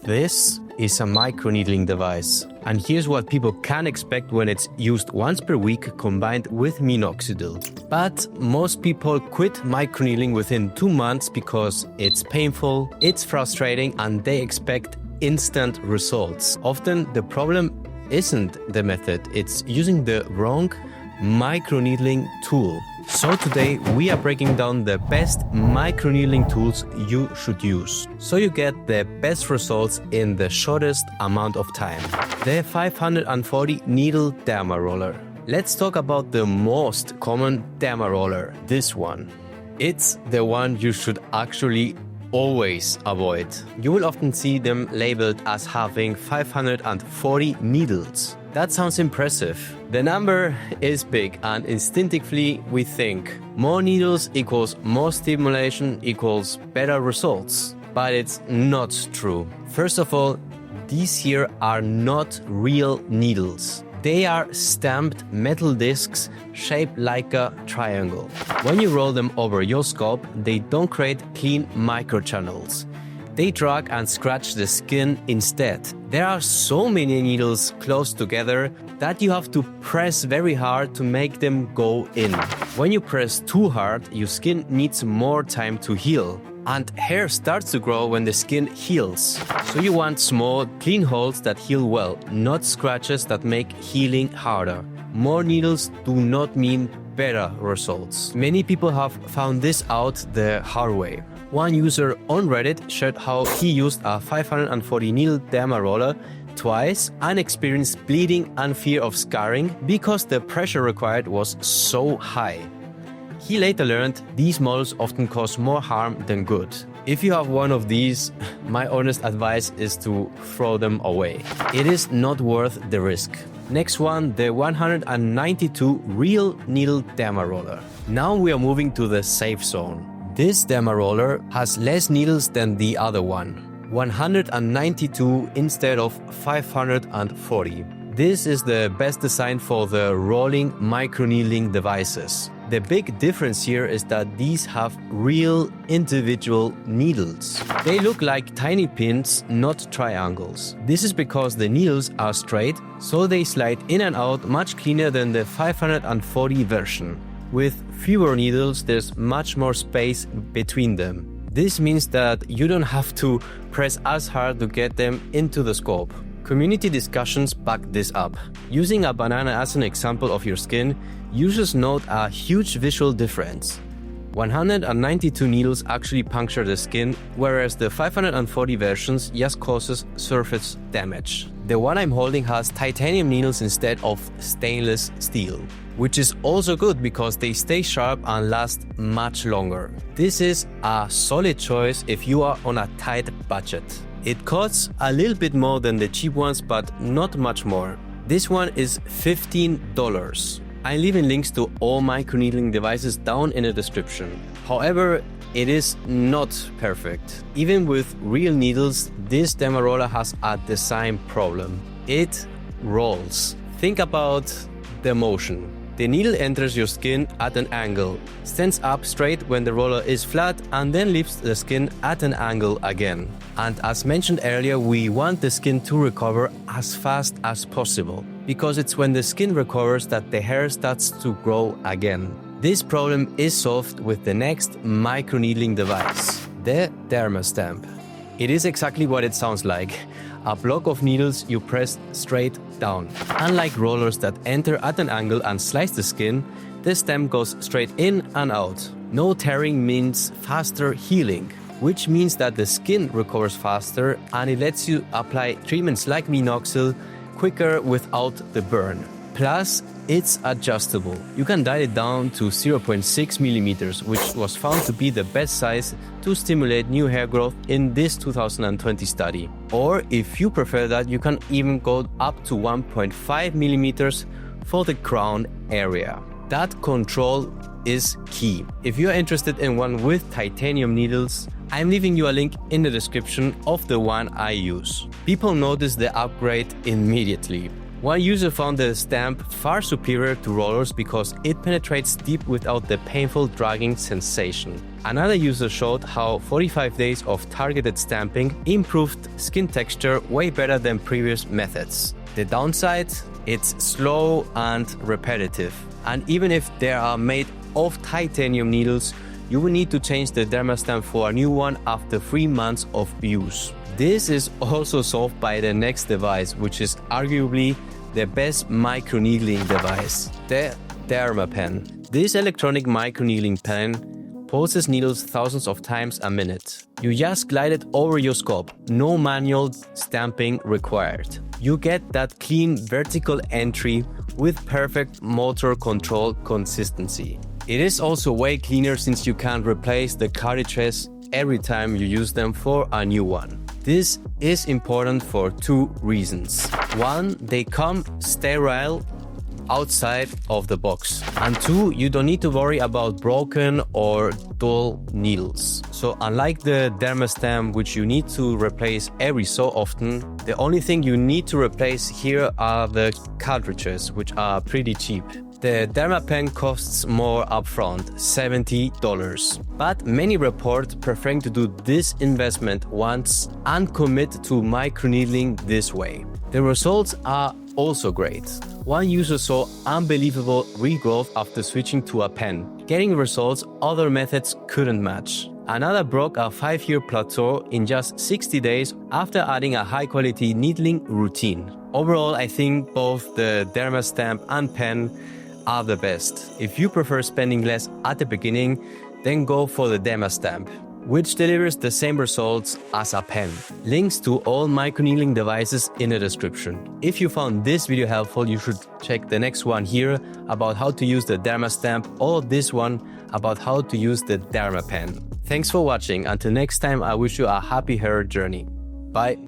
This is a microneedling device, and here's what people can expect when it's used once per week combined with Minoxidil. But most people quit microneedling within 2 months because it's painful, it's frustrating, and they expect instant results. Often the problem isn't the method, it's using the wrong microneedling tool. So today we are breaking down the best microneedling tools you should use, so you get the best results in the shortest amount of time. The 540 needle Derma roller. Let's talk about the most common Derma roller, this one. It's the one you should actually always avoid. You will often see them labeled as having 540 needles. That sounds impressive. The number is big, and instinctively we think more needles equals more stimulation equals better results. But it's not true. First of all, these here are not real needles. They are stamped metal discs shaped like a triangle. When you roll them over your scalp, they don't create clean microchannels. They drag and scratch the skin instead. There are so many needles close together that you have to press very hard to make them go in. When you press too hard, your skin needs more time to heal. And hair starts to grow when the skin heals. So you want small, clean holes that heal well, not scratches that make healing harder. More needles do not mean better results. Many people have found this out the hard way. One user on Reddit shared how he used a 540 needle Derma roller twice and experienced bleeding and fear of scarring because the pressure required was so high. He later learned these models often cause more harm than good. If you have one of these, my honest advice is to throw them away. It is not worth the risk. Next one, the 192 real needle Derma roller. Now we are moving to the safe zone. This Derma roller has less needles than the other one, 192 instead of 540. This is the best design for the rolling microneedling devices. The big difference here is that these have real individual needles. They look like tiny pins, not triangles. This is because the needles are straight, so they slide in and out much cleaner than the 540 version. With fewer needles, there's much more space between them. This means that you don't have to press as hard to get them into the scalp. Community discussions back this up. Using a banana as an example of your skin, users note a huge visual difference. 192 needles actually puncture the skin, whereas the 540 versions just causes surface damage. The one I'm holding has titanium needles instead of stainless steel, which is also good because they stay sharp and last much longer. This is a solid choice if you are on a tight budget. It costs a little bit more than the cheap ones, but not much more. This one is $15. I'm leaving links to all microneedling devices down in the description. However, it is not perfect. Even with real needles, this Derma roller has a design problem. It rolls. Think about the motion. The needle enters your skin at an angle, stands up straight when the roller is flat, and then leaves the skin at an angle again. And as mentioned earlier, we want the skin to recover as fast as possible, because it's when the skin recovers that the hair starts to grow again. This problem is solved with the next microneedling device, the Derma stamp. It is exactly what it sounds like. A block of needles you press straight down. Unlike rollers that enter at an angle and slice the skin, the stamp goes straight in and out. No tearing means faster healing, which means that the skin recovers faster and it lets you apply treatments like Minoxidil quicker without the burn. Plus, it's adjustable. You can dial it down to 0.6 millimeters, which was found to be the best size to stimulate new hair growth in this 2020 study. Or if you prefer that, you can even go up to 1.5 millimeters for the crown area. That control is key. If you're interested in one with titanium needles, I'm leaving you a link in the description of the one I use. People notice the upgrade immediately. One user found the stamp far superior to rollers because it penetrates deep without the painful dragging sensation. Another user showed how 45 days of targeted stamping improved skin texture way better than previous methods. The downside? It's slow and repetitive. And even if they are made of titanium needles, you will need to change the Derma stamp for a new one after 3 months of use. This is also solved by the next device, which is arguably the best microneedling device, the Derma Pen. This electronic microneedling pen pulses needles thousands of times a minute. You just glide it over your scalp, no manual stamping required. You get that clean vertical entry with perfect motor control consistency. It is also way cleaner since you can replace the cartridges every time you use them for a new one. This is important for 2 reasons. 1, they come sterile outside of the box. And 2, you don't need to worry about broken or dull needles. So unlike the Derma stamp, which you need to replace every so often, the only thing you need to replace here are the cartridges, which are pretty cheap. The Derma Pen costs more upfront, $70. But many report preferring to do this investment once and commit to microneedling this way. The results are also great. One user saw unbelievable regrowth after switching to a pen, getting results other methods couldn't match. Another broke a 5-year plateau in just 60 days after adding a high-quality needling routine. Overall, I think both the Derma stamp and pen are the best. If you prefer spending less at the beginning, then go for the Derma stamp, which delivers the same results as a pen. Links to all microneedling devices in the description. If you found this video helpful, you should check the next one here about how to use the Derma stamp, or this one about how to use the Derma Pen. Thanks for watching. Until next time, I wish you a happy hair journey. Bye.